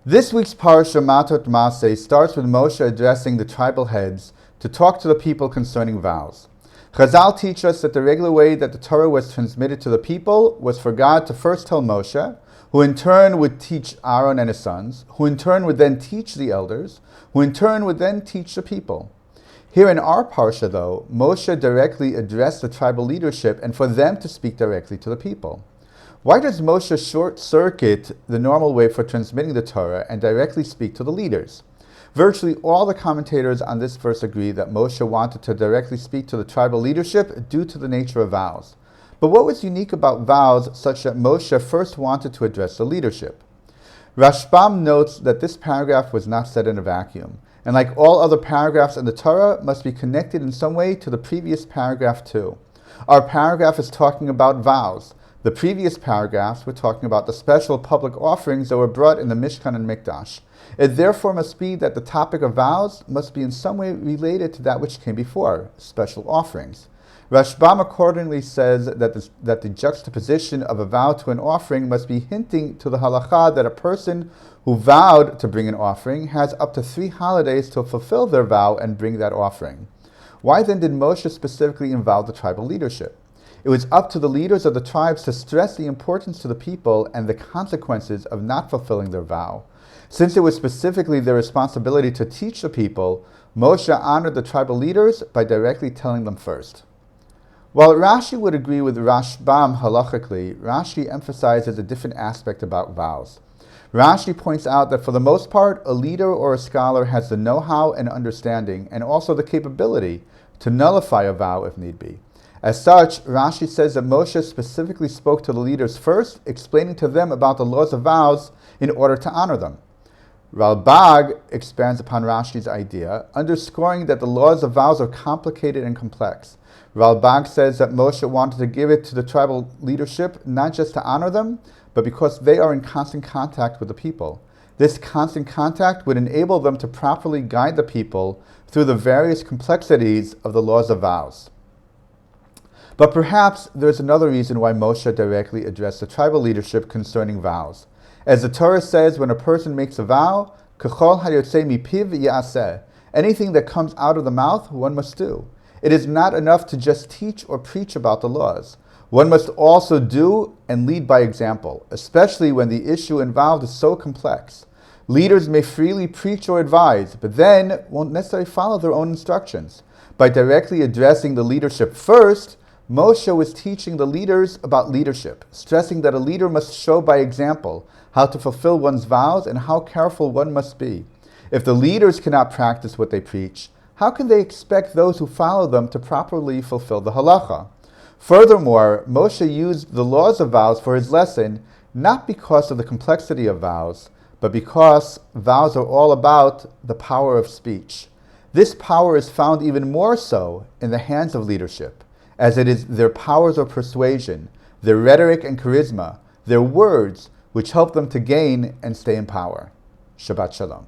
This week's parsha, Matot Masei, starts with Moshe addressing the tribal heads to talk to the people concerning vows. Chazal teach us that the regular way that the Torah was transmitted to the people was for God to first tell Moshe, who in turn would teach Aaron and his sons, who in turn would then teach the elders, who in turn would then teach the people. Here in our parsha, though, Moshe directly addressed the tribal leadership and for them to speak directly to the people. Why does Moshe short-circuit the normal way for transmitting the Torah and directly speak to the leaders? Virtually all the commentators on this verse agree that Moshe wanted to directly speak to the tribal leadership due to the nature of vows. But what was unique about vows such that Moshe first wanted to address the leadership? Rashbam notes that this paragraph was not said in a vacuum, and like all other paragraphs in the Torah, must be connected in some way to the previous paragraph too. Our paragraph is talking about vows. The previous paragraphs were talking about the special public offerings that were brought in the Mishkan and Mikdash. It therefore must be that the topic of vows must be in some way related to that which came before, special offerings. Rashbam accordingly says that the juxtaposition of a vow to an offering must be hinting to the halakha that a person who vowed to bring an offering has up to 3 holidays to fulfill their vow and bring that offering. Why then did Moshe specifically involve the tribal leadership? It was up to the leaders of the tribes to stress the importance to the people and the consequences of not fulfilling their vow. Since it was specifically their responsibility to teach the people, Moshe honored the tribal leaders by directly telling them first. While Rashi would agree with Rashbam halachically, Rashi emphasizes a different aspect about vows. Rashi points out that for the most part, a leader or a scholar has the know-how and understanding, and also the capability to nullify a vow if need be. As such, Rashi says that Moshe specifically spoke to the leaders first, explaining to them about the laws of vows in order to honor them. Ralbag expands upon Rashi's idea, underscoring that the laws of vows are complicated and complex. Ralbag says that Moshe wanted to give it to the tribal leadership not just to honor them, but because they are in constant contact with the people. This constant contact would enable them to properly guide the people through the various complexities of the laws of vows. But perhaps there's another reason why Moshe directly addressed the tribal leadership concerning vows. As the Torah says, when a person makes a vow, k'chol hayotzei mipiv ya'aseh, anything that comes out of the mouth, one must do. It is not enough to just teach or preach about the laws. One must also do and lead by example, especially when the issue involved is so complex. Leaders may freely preach or advise, but then won't necessarily follow their own instructions. By directly addressing the leadership first, Moshe was teaching the leaders about leadership, stressing that a leader must show by example how to fulfill one's vows and how careful one must be. If the leaders cannot practice what they preach, how can they expect those who follow them to properly fulfill the halacha? Furthermore, Moshe used the laws of vows for his lesson, not because of the complexity of vows, but because vows are all about the power of speech. This power is found even more so in the hands of leadership, as it is their powers of persuasion, their rhetoric and charisma, their words, which help them to gain and stay in power. Shabbat Shalom.